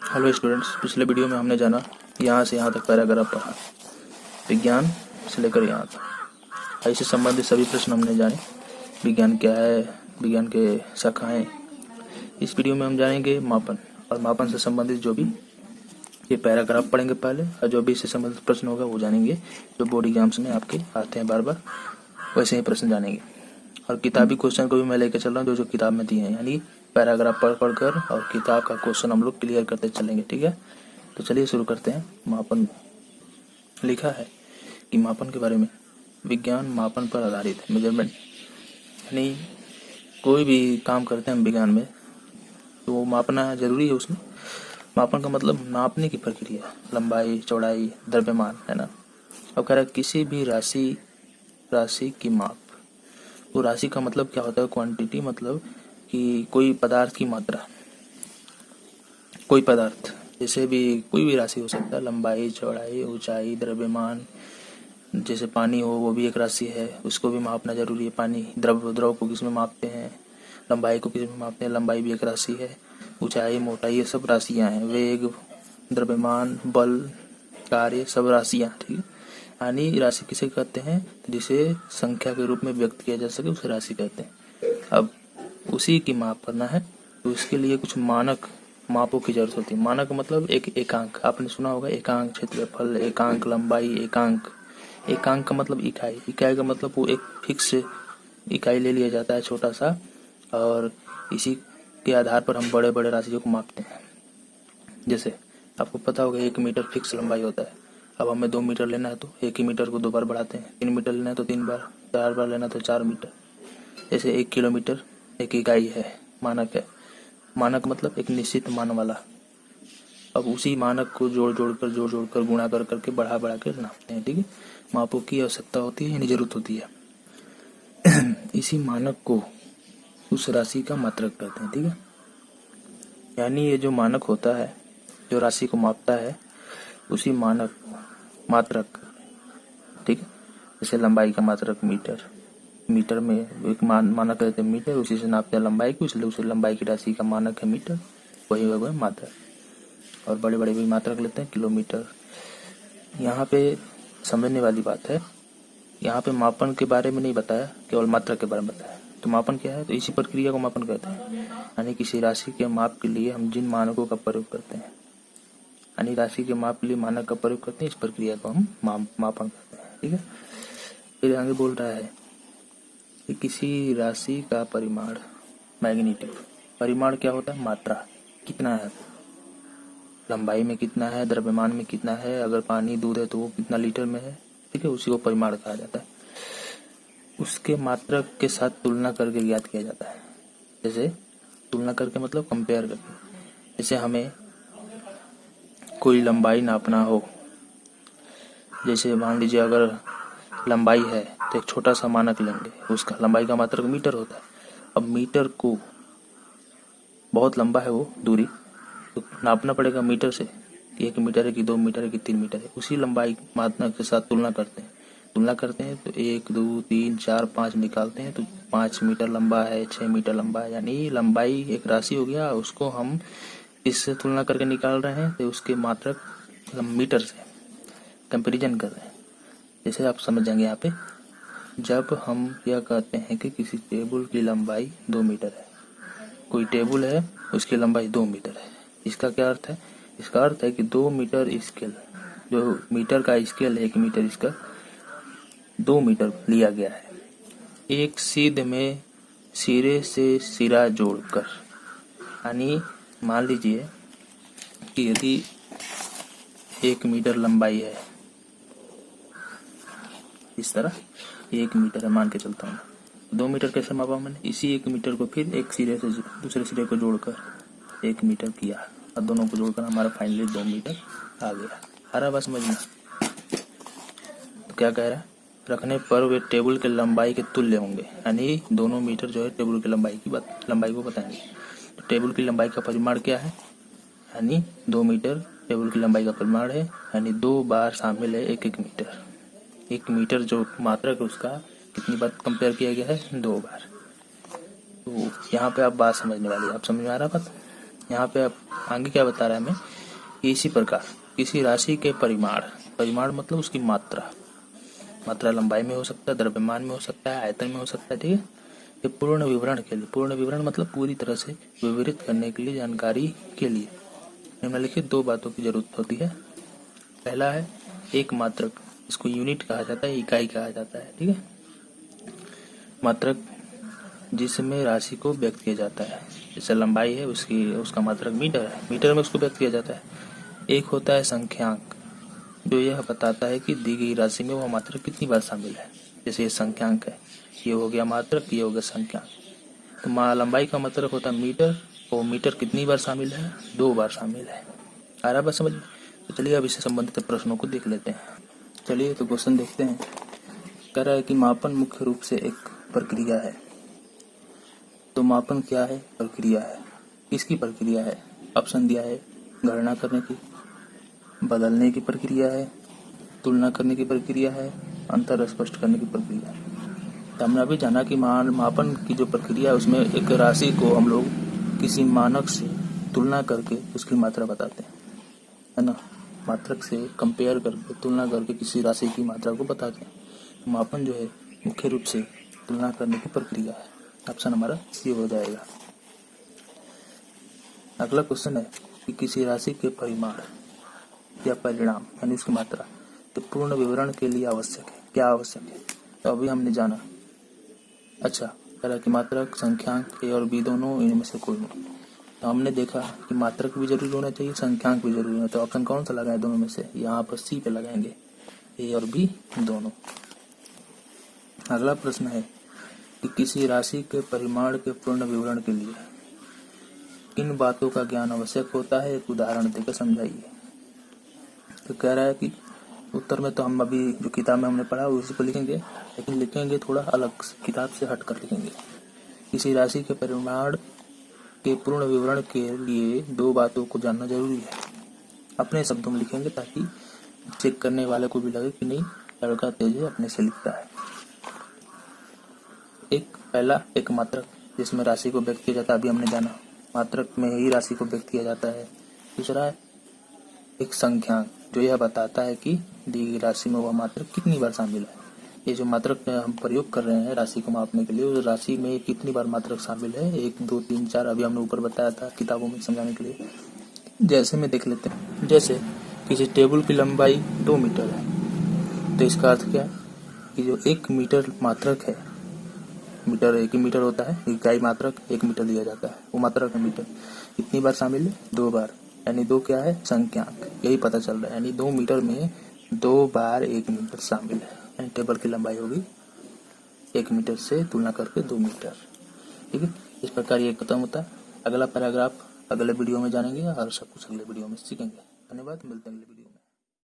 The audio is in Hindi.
हेलो स्टूडेंट्स, पिछले वीडियो में हमने जाना यहाँ से यहाँ तक पैराग्राफ पढ़ा, विज्ञान से लेकर यहाँ तक। इससे संबंधित सभी प्रश्न हमने जाने। विज्ञान क्या है, विज्ञान के शाखाएं। इस वीडियो में हम जानेंगे मापन, और मापन से संबंधित जो भी ये पैराग्राफ पढ़ेंगे पहले, और जो भी इससे संबंधित प्रश्न होगा वो जानेंगे, जो बोर्ड एग्जाम्स में आपके आते हैं बार बार, वैसे ही प्रश्न जानेंगे। और किताबी क्वेश्चन को भी मैं लेकर चल रहा हूँ, जो किताब में दिए हैं, यानी पैराग्राफ पढ़ कर और किताब का क्वेश्चन हम लोग क्लियर करते चलेंगे। ठीक है, तो चलिए शुरू करते हैं। मापन लिखा है कि मापन के बारे में, विज्ञान मापन पर आधारित है। मेजरमेंट यानी कोई भी काम करते हैं हम विज्ञान में तो वो मापना जरूरी है। उसमें मापन का मतलब नापने की प्रक्रिया, लंबाई, चौड़ाई, द्रव्यमान, है ना। अब कह रहा है किसी भी राशि की माप। वो राशि का मतलब क्या होता है? क्वांटिटी, मतलब कि कोई पदार्थ की मात्रा। कोई पदार्थ, जैसे भी कोई भी राशि हो सकता है, लंबाई, चौड़ाई, ऊंचाई, द्रव्यमान। जैसे पानी हो, वो भी एक राशि है, उसको भी मापना जरूरी है। पानी द्रव को किस में मापते हैं, लंबाई को किस में मापते हैं, लंबाई भी एक राशि है। ऊंचाई, मोटाई, ये सब राशियां हैं। वेग, द्रव्यमान, बल, कार्य, सब राशियां। ठीक है, यानी राशि किसे कहते हैं? जिसे संख्या के रूप में व्यक्त किया जा सके उसे राशि कहते हैं। अब उसी की माप करना है तो उसके लिए कुछ मानक मापों की जरूरत होती है। मानक मतलब एक एकांक, आपने सुना होगा, एकांक क्षेत्रफल, एकांक लंबाई, एकांक का मतलब इकाई का मतलब वो एक फिक्स इकाई ले लिया जाता है, छोटा सा, और इसी के आधार पर हम बड़े बड़े राशियों को मापते हैं। जैसे आपको पता होगा 1 मीटर फिक्स लंबाई होता है। अब हमें 2 मीटर लेना है तो 1 ही मीटर को 2 बार बढ़ाते हैं। 3 मीटर लेना है तो 3 बार, 4 बार लेना तो 4 मीटर। जैसे 1 किलोमीटर एक इकाई है, मानक है। मानक मतलब एक निश्चित मान वाला। अब उसी मानक को जोड़ जोड़ कर गुणा कर करके बढ़ा कर नापते हैं। ठीक है, मापों की आवश्यकता होती है, यानी जरूरत होती है। इसी मानक को उस राशि का मात्रक कहते हैं। ठीक है, यानी ये जो मानक होता है, जो राशि को मापता है, उसी मानक मात्रक। ठीक है, जैसे लंबाई का मात्रक मीटर में एक मानक रहते हैं मीटर, उसी से नापते हैं लंबाई को, इसलिए उसे लंबाई की राशि का मानक है मीटर, वही वह मात्रक। और बड़े बड़े भी मात्रक लेते हैं, किलोमीटर। यहाँ पे समझने वाली बात है, यहाँ पे मापन के बारे में नहीं बताया, केवल मात्रक के बारे में बताया। तो मापन क्या है? तो इसी प्रक्रिया को मापन कहते हैं। यानी किसी राशि के माप के लिए हम जिन मानकों का प्रयोग करते हैं, यानी राशि के माप के लिए मानक का प्रयोग करते हैं, इस प्रक्रिया को हम मापन करते हैं। ठीक है, फिर आगे बोल रहा है कि किसी राशि का परिमाण, मैग्नीट्यूड। परिमाण क्या होता है? मात्रा, कितना है, लंबाई में कितना है, द्रव्यमान में कितना है, अगर पानी दूध है तो वो कितना लीटर में है। ठीक है, उसी को परिमाण कहा जाता है। उसके मात्रक के साथ तुलना करके ज्ञात किया जाता है। जैसे तुलना करके मतलब कंपेयर करके। जैसे हमें कोई लंबाई नापना हो, जैसे मान लीजिए अगर लंबाई है तो एक छोटा सा मानक लेंगे, उसका लंबाई का मात्रक मीटर होता है। अब मीटर को, बहुत लंबा है वो दूरी, तो नापना पड़ेगा मीटर से कि 1 मीटर है कि 2 मीटर है कि 3 मीटर है। उसी लंबाई मात्रक के साथ तुलना करते हैं तो 1 2 3 4 5 निकालते हैं तो 5 मीटर लंबा है, 6 मीटर लंबा है। यानी लंबाई एक राशि हो गया, उसको हम इससे तुलना करके निकाल रहे हैं, तो उसके मात्रक मीटर से कंपैरिजन कर रहे हैं। जैसे आप समझ जाएंगे यहाँ पे, जब हम यह कहते हैं कि किसी टेबल की लंबाई 2 मीटर है, कोई टेबल है उसकी लंबाई 2 मीटर है, इसका क्या अर्थ है? इसका अर्थ है कि 2 मीटर स्केल, जो मीटर का स्केल है 1 मीटर, इसका 2 मीटर लिया गया है। एक सीध में सिरे से सिरा जोड़कर, यानी मान लीजिए कि यदि 1 मीटर लंबाई है, इस तरह 1 मीटर है मान के चलता हूँ, 2 मीटर कैसे मापा मैंने? इसी 1 मीटर को फिर एक सिरे से दूसरे सिरे को जोड़कर 1 मीटर किया, और दोनों को जोड़कर हमारा फाइनली 2 मीटर आ गया। आ रहा बात समझ में? तो क्या कह रहा है? रखने पर वे टेबल के लंबाई के तुल्य होंगे, यानी दोनों मीटर जो है टेबल की लंबाई को बताएंगे। तो टेबल की लंबाई का परिमाण क्या है? यानी 2 मीटर टेबल की लंबाई का परिमाण है, यानी 2 बार शामिल है 1 मीटर। 1 मीटर जो मात्रक है उसका कितनी बार कंपेयर किया गया है? 2 बार। तो यहाँ पे आप बात समझने वाली है। आप समझ में आ रहा बात? यहाँ पे अब आगे क्या बता रहा है हमें, इसी प्रकार किसी राशि के परिमाण, परिमाण मतलब उसकी मात्रा, मात्रा लंबाई में हो सकता है, द्रव्यमान में हो सकता है, आयतन में हो सकता है, ठीक है। ये पूर्ण विवरण के लिए, पूर्ण विवरण मतलब पूरी तरह से विवरित करने के लिए, जानकारी के लिए निम्नलिखित दो बातों की जरूरत होती है। पहला है एक मात्रक, इसको यूनिट कहा जाता है, इकाई कहा जाता है, ठीक है। मात्रक जिसमें राशि को व्यक्त किया जाता है, जैसे लंबाई है उसका मात्रक मीटर है, मीटर में उसको व्यक्त किया जाता है। एक होता है संख्यांक, जो यह बताता है कि दी गई राशि में वह मात्रक कितनी बार शामिल है। जैसे ये संख्यांक है, ये हो गया मात्रक, ये हो गया संख्यांक। तो लंबाई का मात्रक होता है मीटर, और मीटर कितनी बार शामिल है, 2 बार शामिल है। आ रहा बात समझ में? तो चलिए अब इससे संबंधित प्रश्नों को देख लेते हैं। चलिए तो क्वेश्चन देखते हैं। कह रहा है कि मापन मुख्य रूप से एक प्रक्रिया है। तो मापन क्या है? प्रक्रिया है। किसकी प्रक्रिया है? ऑप्शन दिया है, गणना करने की, बदलने की प्रक्रिया है, तुलना करने की प्रक्रिया है, अंतर स्पष्ट करने की प्रक्रिया है। तो हमने अभी जाना कि मापन की जो प्रक्रिया है उसमें एक राशि को हम लोग किसी मानक से तुलना करके उसकी मात्रा बताते हैं, है ना। मात्रक से कंपेयर करके, तुलना करके किसी राशि की मात्रा को बताते हैं। मापन जो है मुख्य रूप से तुलना करने की प्रक्रिया है। ऑप्शन हमारा सी हो जाएगा। अगला क्वेश्चन है कि किसी राशि के परिमाण या परिणाम यानी उसकी मात्रा तो पूर्ण विवरण के लिए आवश्यक है। क्या आवश्यक है? तो अभी हमने जाना। अच्छा, कह रहा कि मात्रक, संख्यांक, ए और बी दोनों, इनमें से कोई नहीं। तो हमने देखा कि मात्रक भी जरूरी होना चाहिए, संख्यांक भी जरूरी होना। तो ऑप्शन कौन सा लगाए दोनों में से? यहाँ पर सी पे लगाएंगे, ए और बी दोनों। अगला प्रश्न है कि किसी राशि के परिमाण के पूर्ण विवरण के लिए किन बातों का ज्ञान आवश्यक होता है, एक उदाहरण देकर समझाइए। तो कह रहा है कि उत्तर में तो हम अभी जो किताब में हमने पढ़ा उसी को लिखेंगे, लेकिन लिखेंगे थोड़ा अलग, किताब से हटकर लिखेंगे। किसी राशि के परिमाण के पूर्ण विवरण के लिए 2 बातों को जानना जरूरी है। अपने शब्दों में लिखेंगे ताकि चेक करने वाले को भी लगे कि नहीं, लड़का तेज है, अपने से लिखता है। पहला एक मात्रक जिसमें राशि को व्यक्त किया जाता है, अभी हमने जाना, मात्रक में ही राशि को व्यक्त किया जाता है। दूसरा है एक संख्यांक, जो यह बताता है कि दी गई राशि में वह मात्रक कितनी बार शामिल है। ये जो मात्रक हम प्रयोग कर रहे हैं राशि को मापने के लिए, उस राशि में कितनी बार मात्रक शामिल है, 1, 2, 3, 4, अभी हमने ऊपर बताया था किताबों में समझाने के लिए। जैसे में देख लेते हैं, जैसे किसी टेबल की लंबाई 2 मीटर है, तो इसका अर्थ क्या है कि जो 1 मीटर मात्रक है, मीटर 1 ही मीटर होता है, इकाई मात्रक 1 मीटर लिया जाता है, वो मात्रक है मीटर, कितनी बार शामिल है, 2 बार, यानी 2 क्या है, संख्यांक, यही पता चल रहा है। यानी 2 मीटर में 2 बार 1 मीटर शामिल है, यानी टेबल की लंबाई होगी 1 मीटर से तुलना करके 2 मीटर, ठीक है। इस प्रकार ये खत्म होता है। अगला पैराग्राफ अगले वीडियो में जानेंगे और सब कुछ अगले वीडियो में सीखेंगे। धन्यवाद, मिलते हैं अगले वीडियो में।